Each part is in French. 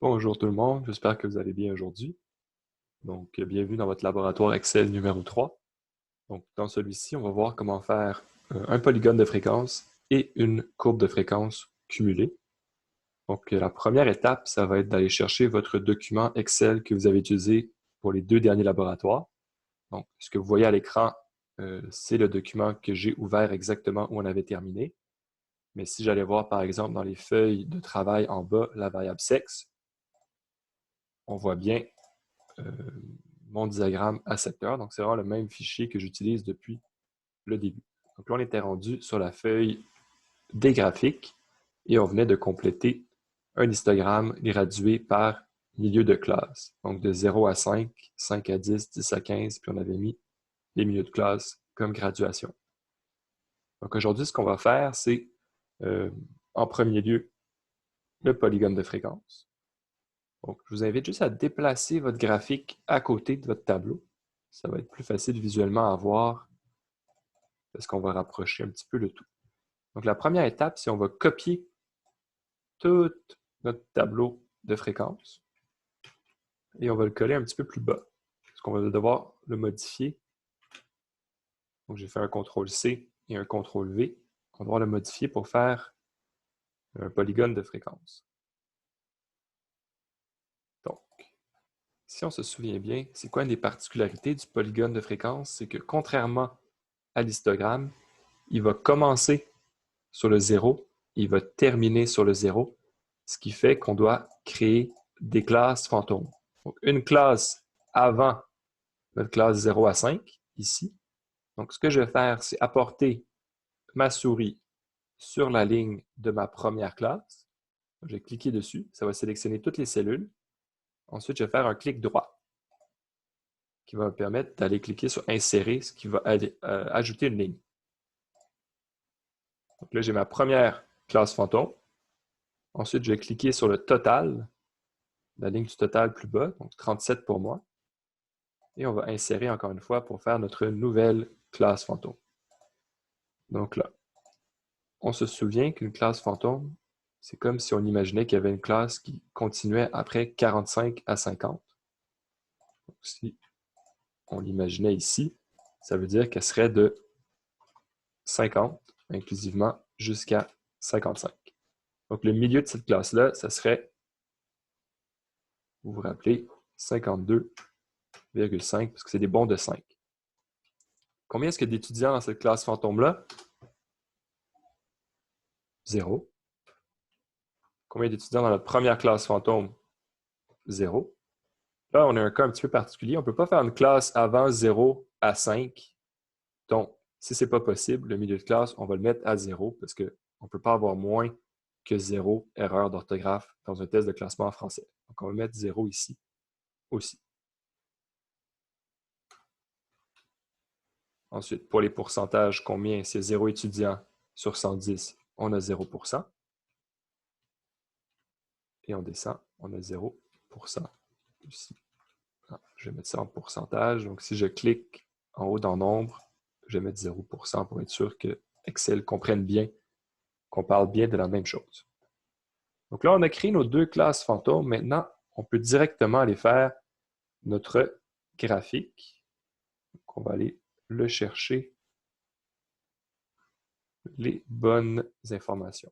Bonjour tout le monde, j'espère que vous allez bien aujourd'hui. Bienvenue dans votre laboratoire Excel numéro 3. Donc, dans celui-ci, on va voir comment faire un polygone de fréquence et une courbe de fréquence cumulée. La première étape, ça va être d'aller chercher votre document Excel que vous avez utilisé pour les deux derniers laboratoires. Donc, ce que vous voyez à l'écran, c'est le document que j'ai ouvert exactement où on avait terminé. Mais si j'allais voir, par exemple, dans les feuilles de travail en bas, la variable sexe, on voit bien mon diagramme à secteur. Donc, c'est vraiment le même fichier que j'utilise depuis le début. Donc là, on était rendu sur la feuille des graphiques et on venait de compléter un histogramme gradué par milieu de classe. Donc, de 0 à 5, 5 à 10, 10 à 15, puis on avait mis les milieux de classe comme graduation. Donc, aujourd'hui, ce qu'on va faire, c'est, en premier lieu, le polygone de fréquence. Donc, je vous invite juste à déplacer votre graphique à côté de votre tableau. Ça va être plus facile visuellement à voir parce qu'on va rapprocher un petit peu le tout. Donc, la première étape, c'est on va copier tout notre tableau de fréquence et on va le coller un petit peu plus bas parce qu'on va devoir le modifier. Donc, j'ai fait un CTRL-C et un CTRL-V. On va devoir le modifier pour faire un polygone de fréquence. Donc, si on se souvient bien, c'est quoi une des particularités du polygone de fréquence? C'est que contrairement à l'histogramme, il va commencer sur le 0 et il va terminer sur le 0, ce qui fait qu'on doit créer des classes fantômes. Donc, une classe avant notre classe 0 à 5, ici. Donc, ce que je vais faire, c'est apporter ma souris sur la ligne de ma première classe. Je vais cliquer dessus, ça va sélectionner toutes les cellules. Ensuite, je vais faire un clic droit qui va me permettre d'aller cliquer sur Insérer, ce qui va ajouter une ligne. Donc là, j'ai ma première classe fantôme. Ensuite, je vais cliquer sur le total, la ligne du total plus bas, donc 37 pour moi. Et on va insérer encore une fois pour faire notre nouvelle classe fantôme. Donc là, on se souvient qu'une classe fantôme, c'est comme si on imaginait qu'il y avait une classe qui continuait après 45 à 50. Donc, si on l'imaginait ici, ça veut dire qu'elle serait de 50 inclusivement jusqu'à 55. Donc, le milieu de cette classe-là, ça serait, vous vous rappelez, 52,5 parce que c'est des bons de 5. Combien est-ce qu'il y a d'étudiants dans cette classe fantôme-là? 0. Combien d'étudiants dans notre première classe fantôme? 0. Là, on a un cas un petit peu particulier. On ne peut pas faire une classe avant 0 à 5. Donc, si ce n'est pas possible, le milieu de classe, on va le mettre à 0 parce qu'on ne peut pas avoir moins que 0 erreur d'orthographe dans un test de classement en français. Donc, on va mettre 0 ici aussi. Ensuite, pour les pourcentages, combien? C'est 0 étudiants sur 110, on a 0%. Et on descend, on a 0% ici. Je vais mettre ça en pourcentage. Donc, si je clique en haut dans Nombre, je vais mettre 0% pour être sûr que Excel comprenne bien qu'on parle bien de la même chose. Donc là, on a créé nos deux classes fantômes. Maintenant, on peut directement aller faire notre graphique. Donc, on va aller le chercher, les bonnes informations.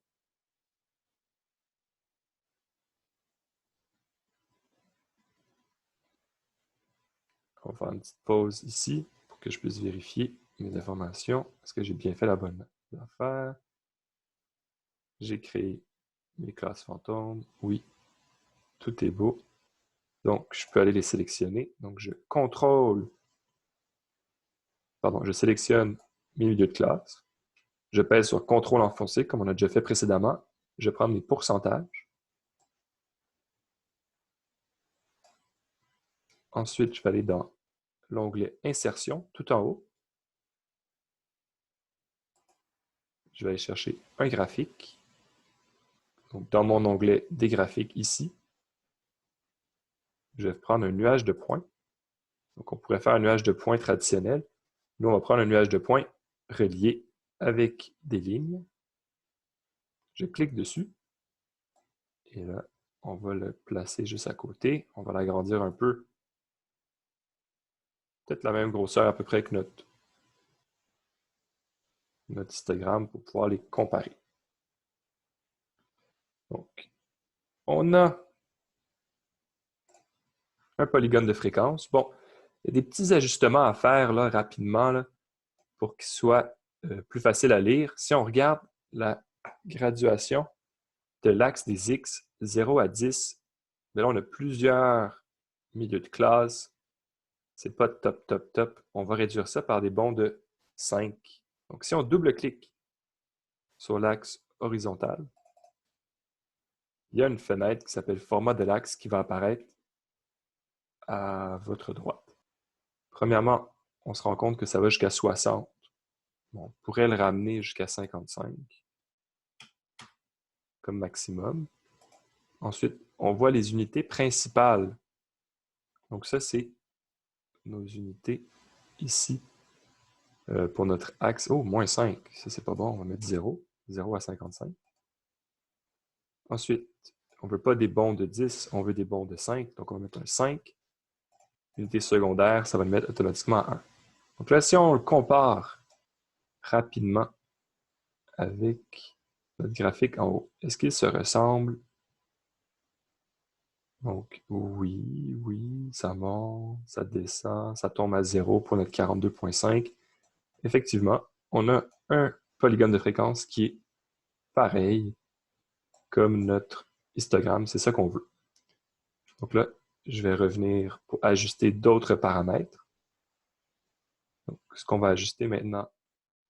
On va faire une petite pause ici pour que je puisse vérifier mes informations. Est-ce que j'ai bien fait la bonne affaire? J'ai créé mes classes fantômes. Oui, tout est beau. Donc, je peux aller les sélectionner. Donc, je sélectionne mes milieux de classe. Je pèse sur CTRL enfoncé, comme on a déjà fait précédemment. Je prends mes pourcentages. Ensuite, je vais aller dans l'onglet Insertion, tout en haut. Je vais aller chercher un graphique. Donc, dans mon onglet Des graphiques ici, je vais prendre un nuage de points. Donc, on pourrait faire un nuage de points traditionnel. Nous, on va prendre un nuage de points relié avec des lignes. Je clique dessus. Et là, on va le placer juste à côté. On va l'agrandir un peu. Peut-être la même grosseur à peu près que notre histogramme pour pouvoir les comparer. Donc, on a un polygone de fréquence. Bon, il y a des petits ajustements à faire là, rapidement là, pour qu'il soit plus facile à lire. Si on regarde la graduation de l'axe des X 0 à 10, mais là, on a plusieurs milieux de classe. C'est pas top, top, top. On va réduire ça par des bonds de 5. Donc, si on double-clique sur l'axe horizontal, il y a une fenêtre qui s'appelle Format de l'axe qui va apparaître à votre droite. Premièrement, on se rend compte que ça va jusqu'à 60. Bon, on pourrait le ramener jusqu'à 55 comme maximum. Ensuite, on voit les unités principales. Donc ça, c'est nos unités ici pour notre axe. Oh, moins 5. Ça, c'est pas bon. On va mettre 0. 0 à 55. Ensuite, on ne veut pas des bonds de 10, on veut des bonds de 5. Donc, on va mettre un 5. Unité secondaire, ça va le mettre automatiquement à 1. Donc là, si on le compare rapidement avec notre graphique en haut, est-ce qu'il se ressemble? Donc, oui, ça monte, ça descend, ça tombe à 0 pour notre 42.5. Effectivement, on a un polygone de fréquence qui est pareil comme notre histogramme. C'est ça qu'on veut. Donc là, je vais revenir pour ajuster d'autres paramètres. Donc, ce qu'on va ajuster maintenant,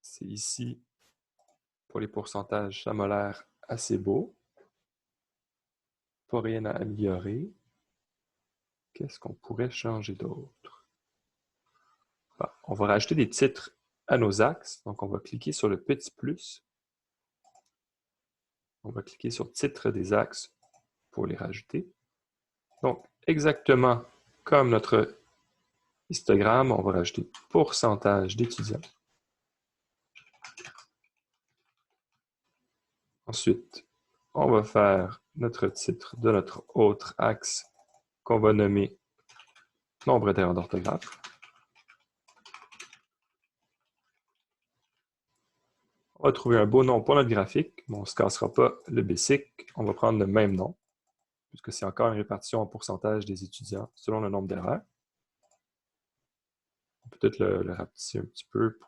c'est ici, pour les pourcentages, ça m'a l'air assez beau. Pas rien à améliorer. Qu'est-ce qu'on pourrait changer d'autre? Bon, on va rajouter des titres à nos axes. Donc, on va cliquer sur le petit plus. On va cliquer sur titre des axes pour les rajouter. Donc, exactement comme notre histogramme, on va rajouter pourcentage d'étudiants. Ensuite, on va faire notre titre de notre autre axe qu'on va nommer nombre d'erreurs d'orthographe. On va trouver un beau nom pour notre graphique. Bon, on ne se cassera pas le basic. On va prendre le même nom, puisque c'est encore une répartition en pourcentage des étudiants selon le nombre d'erreurs. On peut peut-être le rapetisser un petit peu.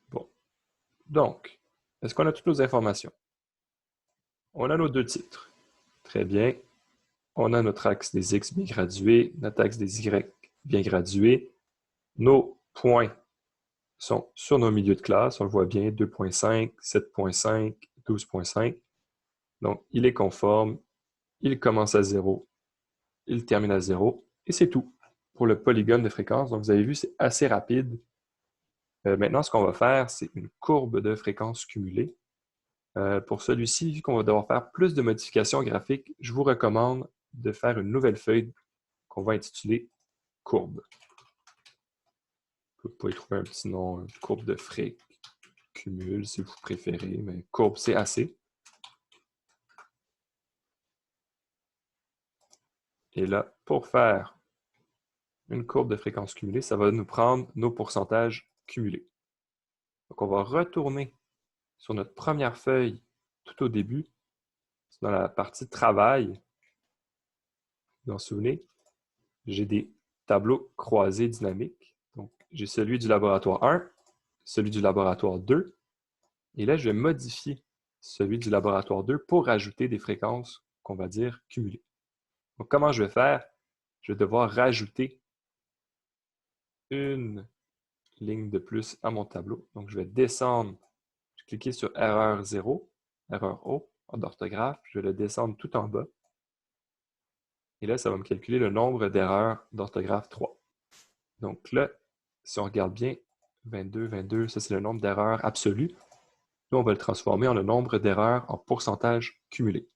Bon. Donc, est-ce qu'on a toutes nos informations? On a nos deux titres. Très bien. On a notre axe des X bien gradué, notre axe des Y bien gradué. Nos points sont sur nos milieux de classe. On le voit bien, 2.5, 7.5, 12.5. Donc, il est conforme. Il commence à 0. Il termine à 0. Et c'est tout pour le polygone de fréquence. Donc, vous avez vu, c'est assez rapide. Maintenant, ce qu'on va faire, c'est une courbe de fréquence cumulée. Pour celui-ci, vu qu'on va devoir faire plus de modifications graphiques, je vous recommande de faire une nouvelle feuille qu'on va intituler courbe. Vous pouvez trouver un petit nom, courbe de fric, cumul si vous préférez, mais courbe, c'est assez. Et là, pour faire une courbe de fréquence cumulée, ça va nous prendre nos pourcentages cumulés. Donc, on va retourner sur notre première feuille tout au début, dans la partie travail. Vous vous en souvenez, j'ai des tableaux croisés dynamiques. Donc, j'ai celui du laboratoire 1, celui du laboratoire 2, et là, je vais modifier celui du laboratoire 2 pour rajouter des fréquences qu'on va dire cumulées. Donc, comment je vais faire? Je vais devoir rajouter une ligne de plus à mon tableau. Donc, je vais descendre, je vais cliquer sur erreur 0, erreur O, d'orthographe, je vais le descendre tout en bas. Et là, ça va me calculer le nombre d'erreurs d'orthographe 3. Donc là, si on regarde bien, 22, 22, ça c'est le nombre d'erreurs absolues. Nous, on va le transformer en le nombre d'erreurs en pourcentage cumulé.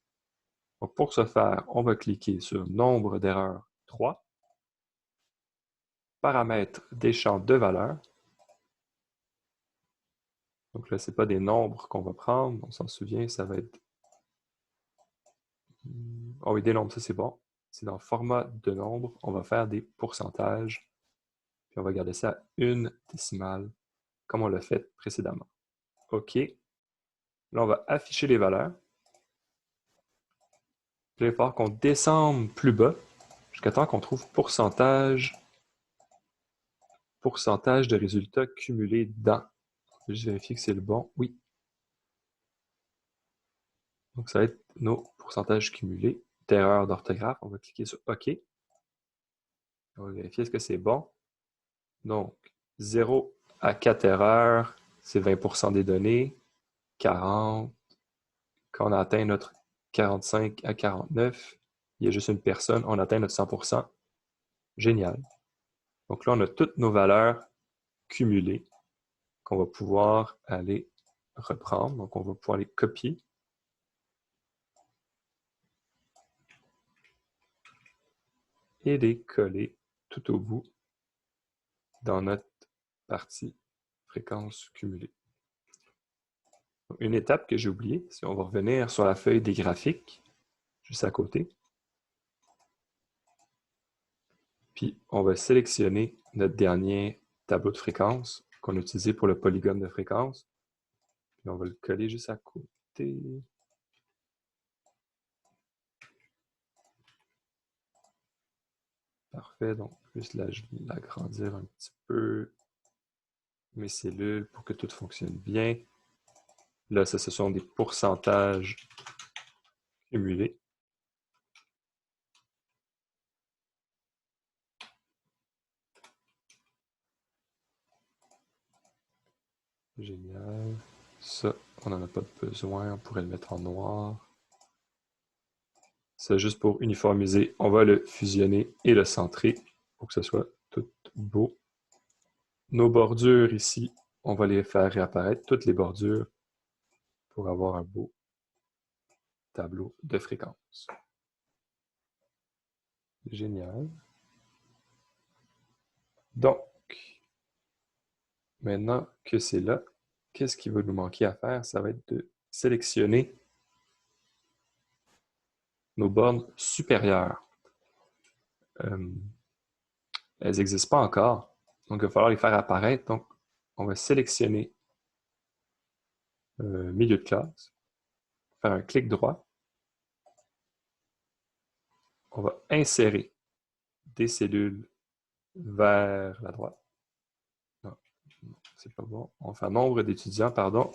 Donc pour ce faire, on va cliquer sur nombre d'erreurs 3, paramètres des champs de valeurs. Donc là, ce n'est pas des nombres qu'on va prendre, on s'en souvient, ça va être Oh oui, des nombres, ça c'est bon. C'est dans format de nombre, on va faire des pourcentages. Puis on va garder ça à une décimale, comme on l'a fait précédemment. OK. Là, on va afficher les valeurs. Puis là, il va falloir qu'on descende plus bas jusqu'à temps qu'on trouve pourcentage de résultats cumulés dans. Je vais juste vérifier que c'est le bon. Oui. Donc, ça va être nos pourcentages cumulés d'erreurs d'orthographe. On va cliquer sur OK. On va vérifier est-ce que c'est bon. Donc, 0 à 4 erreurs, c'est 20% des données. 40. Quand on a atteint notre 45 à 49, il y a juste une personne, on atteint notre 100%. Génial. Donc là, on a toutes nos valeurs cumulées qu'on va pouvoir aller reprendre. Donc, on va pouvoir les copier. Et les coller tout au bout dans notre partie fréquence cumulée. Une étape que j'ai oubliée, c'est on va revenir sur la feuille des graphiques, juste à côté. Puis, on va sélectionner notre dernier tableau de fréquence qu'on a utilisé pour le polygone de fréquence. Puis, on va le coller juste à côté. Parfait. Donc, juste l'agrandir un petit peu mes cellules pour que tout fonctionne bien. Là, ça, ce sont des pourcentages cumulés. Génial. Ça, on n'en a pas besoin. On pourrait le mettre en noir. C'est juste pour uniformiser. On va le fusionner et le centrer pour que ce soit tout beau. Nos bordures ici, on va les faire réapparaître, toutes les bordures, pour avoir un beau tableau de fréquence. Génial. Donc, maintenant que c'est là, qu'est-ce qui va nous manquer à faire? Ça va être de sélectionner nos bornes supérieures. Elles n'existent pas encore, donc il va falloir les faire apparaître. Donc, on va sélectionner milieu de classe, faire un clic droit. On va insérer des cellules vers la droite. Non, c'est pas bon. On va faire nombre d'étudiants, pardon.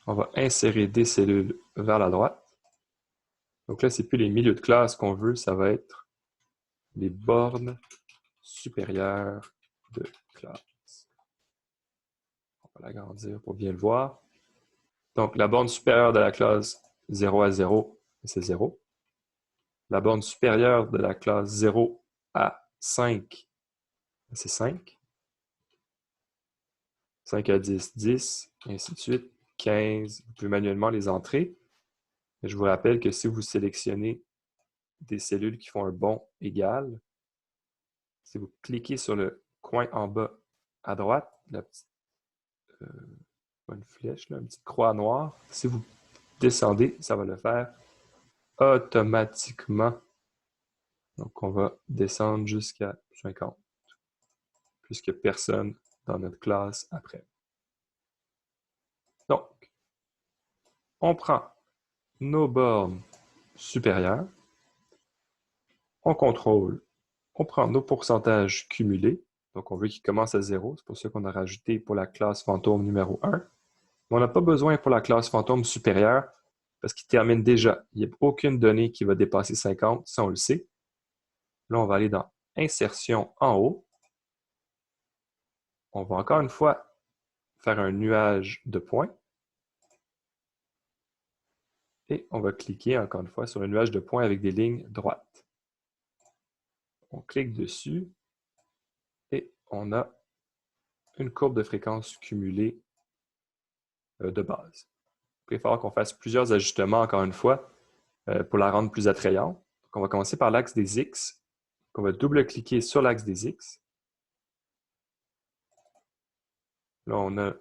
On va insérer des cellules vers la droite. Donc là, c'est plus les milieux de classe qu'on veut, ça va être les bornes supérieures de classe. On va l'agrandir pour bien le voir. Donc, la borne supérieure de la classe 0 à 0, c'est 0. La borne supérieure de la classe 0 à 5, c'est 5. 5 à 10, 10, et ainsi de suite. 15, vous pouvez manuellement les entrer. Je vous rappelle que si vous sélectionnez des cellules qui font un bond égal, si vous cliquez sur le coin en bas à droite, la petite une flèche, là, une petite croix noire, si vous descendez, ça va le faire automatiquement. Donc, on va descendre jusqu'à 50, puisqu'il n'y a personne dans notre classe après. Donc, on prend nos bornes supérieures, on contrôle, on prend nos pourcentages cumulés, donc on veut qu'ils commencent à 0, c'est pour ça qu'on a rajouté pour la classe fantôme numéro 1. Mais on n'a pas besoin pour la classe fantôme supérieure, parce qu'il termine déjà. Il n'y a aucune donnée qui va dépasser 50, ça on le sait. Là, on va aller dans Insertion en haut. On va encore une fois faire un nuage de points. Et on va cliquer encore une fois sur le nuage de points avec des lignes droites. On clique dessus et on a une courbe de fréquence cumulée de base. Il va falloir qu'on fasse plusieurs ajustements encore une fois pour la rendre plus attrayante. Donc, on va commencer par l'axe des X. Donc, on va double-cliquer sur l'axe des X. Là, on a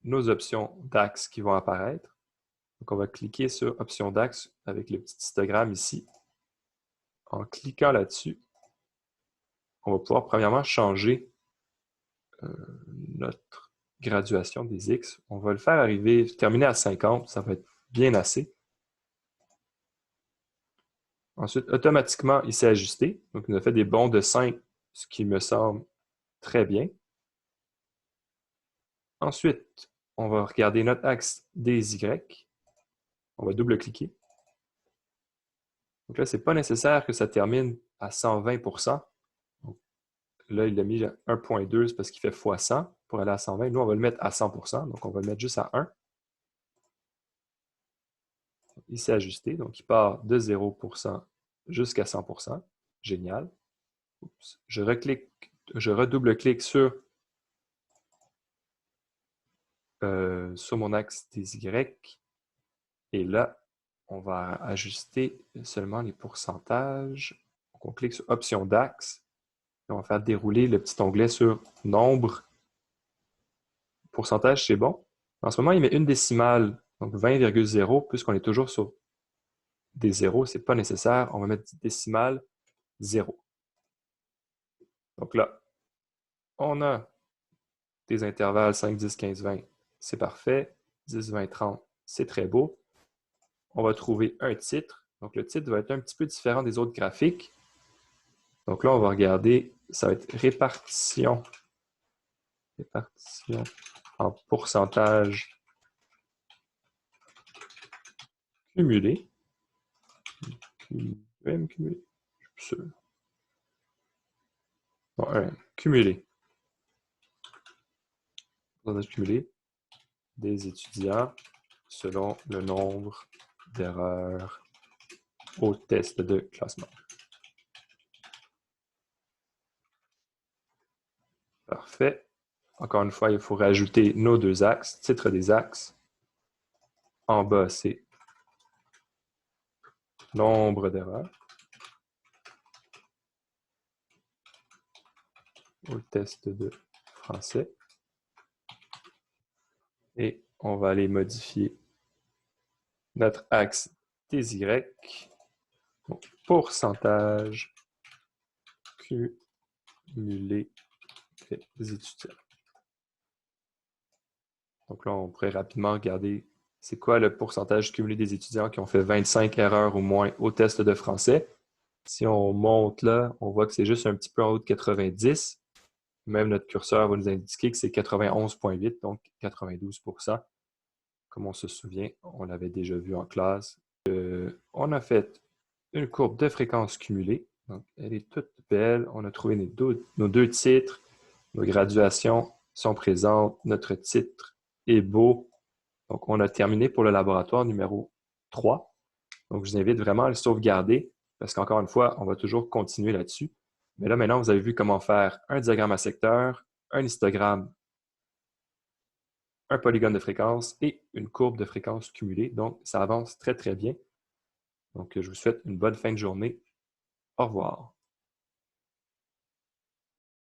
nos options d'axes qui vont apparaître. Donc, on va cliquer sur Option d'axe avec le petit histogramme ici. En cliquant là-dessus, on va pouvoir premièrement changer notre graduation des X. On va le faire terminer à 50, ça va être bien assez. Ensuite, automatiquement, il s'est ajusté. Donc, il nous a fait des bonds de 5, ce qui me semble très bien. Ensuite, on va regarder notre axe des Y. On va double-cliquer. Donc là, ce n'est pas nécessaire que ça termine à 120%. Donc, là, il a mis 1.2, c'est parce qu'il fait x 100 pour aller à 120. Nous, on va le mettre à 100%. Donc, on va le mettre juste à 1. Il s'est ajusté. Donc, il part de 0% jusqu'à 100%. Génial. Oups. Je redouble-clique sur mon axe des Y. Et là, on va ajuster seulement les pourcentages. Donc, on clique sur Option d'axe. On va faire dérouler le petit onglet sur Nombre. Pourcentage, c'est bon. En ce moment, il met une décimale, donc 20,0, puisqu'on est toujours sur des zéros, ce n'est pas nécessaire. On va mettre décimale 0. Donc là, on a des intervalles 5, 10, 15, 20. C'est parfait. 10, 20, 30, c'est très beau. On va trouver un titre. Donc, le titre va être un petit peu différent des autres graphiques. Donc là, on va regarder, ça va être répartition en pourcentage cumulé. Même cumulé, je suis sûr. Bon, cumulé. Pourcentage cumulé des étudiants selon le nombre d'erreurs au test de classement. Parfait. Encore une fois, il faut rajouter nos deux axes, titre des axes. En bas, c'est nombre d'erreurs au test de français. Et on va aller modifier notre axe des Y. Donc, pourcentage cumulé des étudiants. Donc là, on pourrait rapidement regarder c'est quoi le pourcentage cumulé des étudiants qui ont fait 25 erreurs ou moins au test de français. Si on monte là, on voit que c'est juste un petit peu en haut de 90. Même notre curseur va nous indiquer que c'est 91,8, donc 92%. Comme on se souvient, on l'avait déjà vu en classe. On a fait une courbe de fréquence cumulée. Donc, elle est toute belle. On a trouvé nos deux titres. Nos graduations sont présentes. Notre titre est beau. Donc, on a terminé pour le laboratoire numéro 3. Donc, je vous invite vraiment à le sauvegarder parce qu'encore une fois, on va toujours continuer là-dessus. Mais là, maintenant, vous avez vu comment faire un diagramme à secteur, un histogramme, un polygone de fréquence et une courbe de fréquence cumulée. Donc, ça avance très, très bien. Donc, je vous souhaite une bonne fin de journée. Au revoir.